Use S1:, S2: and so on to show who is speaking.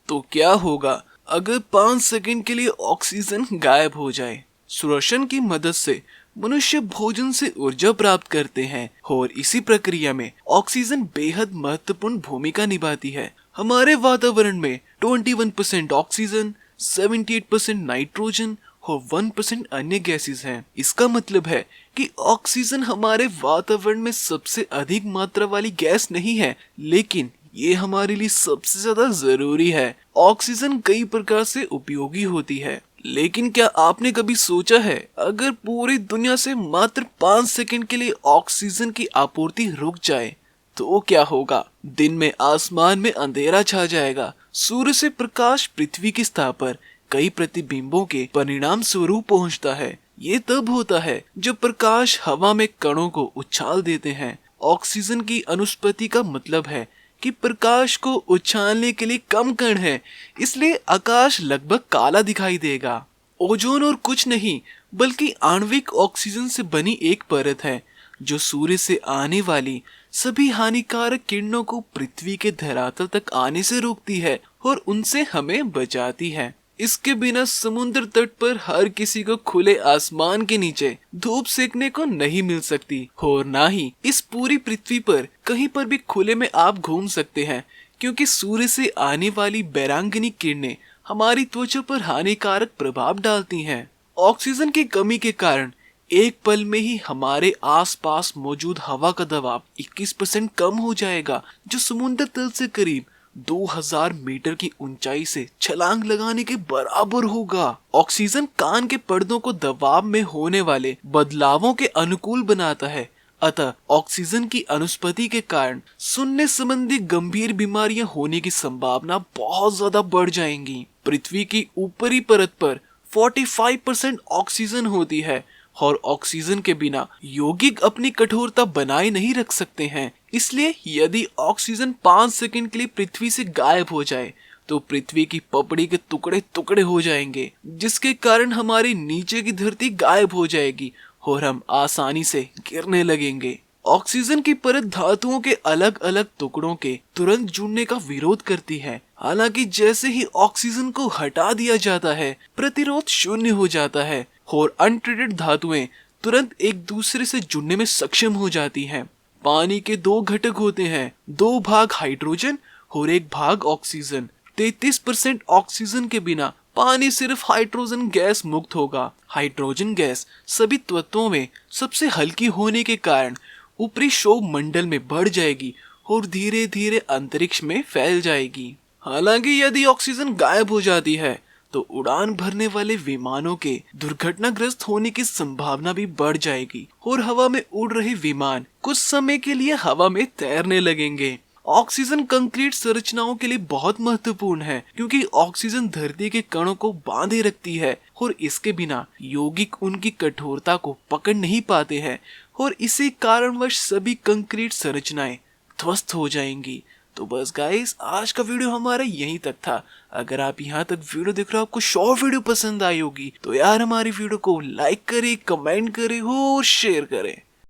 S1: तो क्या होगा अगर 5 सेकंड के लिए ऑक्सीजन गायब हो जाए। श्वसन की मदद से मनुष्य भोजन से ऊर्जा प्राप्त करते हैं और इसी प्रक्रिया में ऑक्सीजन बेहद महत्वपूर्ण भूमिका निभाती है। हमारे वातावरण में 21% ऑक्सीजन, 78% नाइट्रोजन और 1% अन्य गैसेस हैं। इसका मतलब है कि ऑक्सीजन हमारे वातावरण में सबसे अधिक मात्रा वाली गैस नहीं है, लेकिन ये हमारे लिए सबसे ज्यादा जरूरी है। ऑक्सीजन कई प्रकार से उपयोगी होती है, लेकिन क्या आपने कभी सोचा है अगर पूरी दुनिया से मात्र 5 सेकंड के लिए ऑक्सीजन की आपूर्ति रुक जाए तो क्या होगा। दिन में आसमान में अंधेरा छा जाएगा। सूर्य से प्रकाश पृथ्वी की सतह पर कई प्रतिबिंबों के परिणाम स्वरूप पहुंचता है। ये तब होता है जब प्रकाश हवा में कणों को उछाल देते हैं। ऑक्सीजन की अनुपस्थिति का मतलब है कि प्रकाश को उछालने के लिए कम कण है, इसलिए आकाश लगभग काला दिखाई देगा। ओजोन और कुछ नहीं बल्कि आणविक ऑक्सीजन से बनी एक परत है जो सूर्य से आने वाली सभी हानिकारक किरणों को पृथ्वी के धरातल तक आने से रोकती है और उनसे हमें बचाती है। इसके बिना समुद्र तट पर हर किसी को खुले आसमान के नीचे धूप सेकने को नहीं मिल सकती और ना ही इस पूरी पृथ्वी पर कहीं पर भी खुले में आप घूम सकते हैं, क्योंकि सूर्य से आने वाली बैरांगनी किरणें हमारी त्वचा पर हानिकारक प्रभाव डालती हैं। ऑक्सीजन की कमी के कारण एक पल में ही हमारे आसपास मौजूद हवा का दबाव 21% कम हो जाएगा, जो समुद्र तल से करीब 2000 मीटर की ऊंचाई से छलांग लगाने के बराबर होगा। ऑक्सीजन कान के पर्दों को दबाव में होने वाले बदलावों के अनुकूल बनाता है, अतः ऑक्सीजन की अनुपस्थिति के कारण सुनने संबंधी गंभीर बीमारियां होने की संभावना बहुत ज्यादा बढ़ जाएंगी। पृथ्वी की ऊपरी परत पर 45% ऑक्सीजन होती है और ऑक्सीजन के बिना यौगिक अपनी कठोरता बनाए नहीं रख सकते हैं। इसलिए यदि ऑक्सीजन 5 सेकंड के लिए पृथ्वी से गायब हो जाए तो पृथ्वी की पपड़ी के टुकड़े टुकड़े हो जाएंगे, जिसके कारण हमारी नीचे की धरती गायब हो जाएगी और हम आसानी से गिरने लगेंगे। ऑक्सीजन की परत धातुओं के अलग अलग टुकड़ों के तुरंत जुड़ने का विरोध करती है। हालांकि जैसे ही ऑक्सीजन को हटा दिया जाता है, प्रतिरोध शून्य हो जाता है और अनट्रीटेड धातुएं तुरंत एक दूसरे से जुड़ने में सक्षम हो जाती हैं। पानी के 2 घटक होते हैं, 2 भाग हाइड्रोजन और 1 भाग ऑक्सीजन। 33% ऑक्सीजन के बिना पानी सिर्फ हाइड्रोजन गैस मुक्त होगा। हाइड्रोजन गैस सभी तत्वों में सबसे हल्की होने के कारण ऊपरी क्षोभ मंडल में बढ़ जाएगी और धीरे धीरे अंतरिक्ष में फैल जाएगी। हालांकि यदि ऑक्सीजन गायब हो जाती है तो उड़ान भरने वाले विमानों के दुर्घटनाग्रस्त होने की संभावना भी बढ़ जाएगी और हवा में उड़ रहे विमान कुछ समय के लिए हवा में तैरने लगेंगे। ऑक्सीजन कंक्रीट संरचनाओं के लिए बहुत महत्वपूर्ण है, क्योंकि ऑक्सीजन धरती के कणों को बांधे रखती है और इसके बिना यौगिक उनकी कठोरता को पकड़ नहीं पाते हैं और इसी कारणवश सभी कंक्रीट संरचनाएं ध्वस्त हो जाएंगी। तो बस गाइस, आज का वीडियो हमारा यहीं तक था। अगर आप यहाँ तक वीडियो देख रहे हो, आपको शॉर्ट वीडियो पसंद आई होगी तो यार हमारी वीडियो को लाइक करें, कमेंट करें और शेयर करें।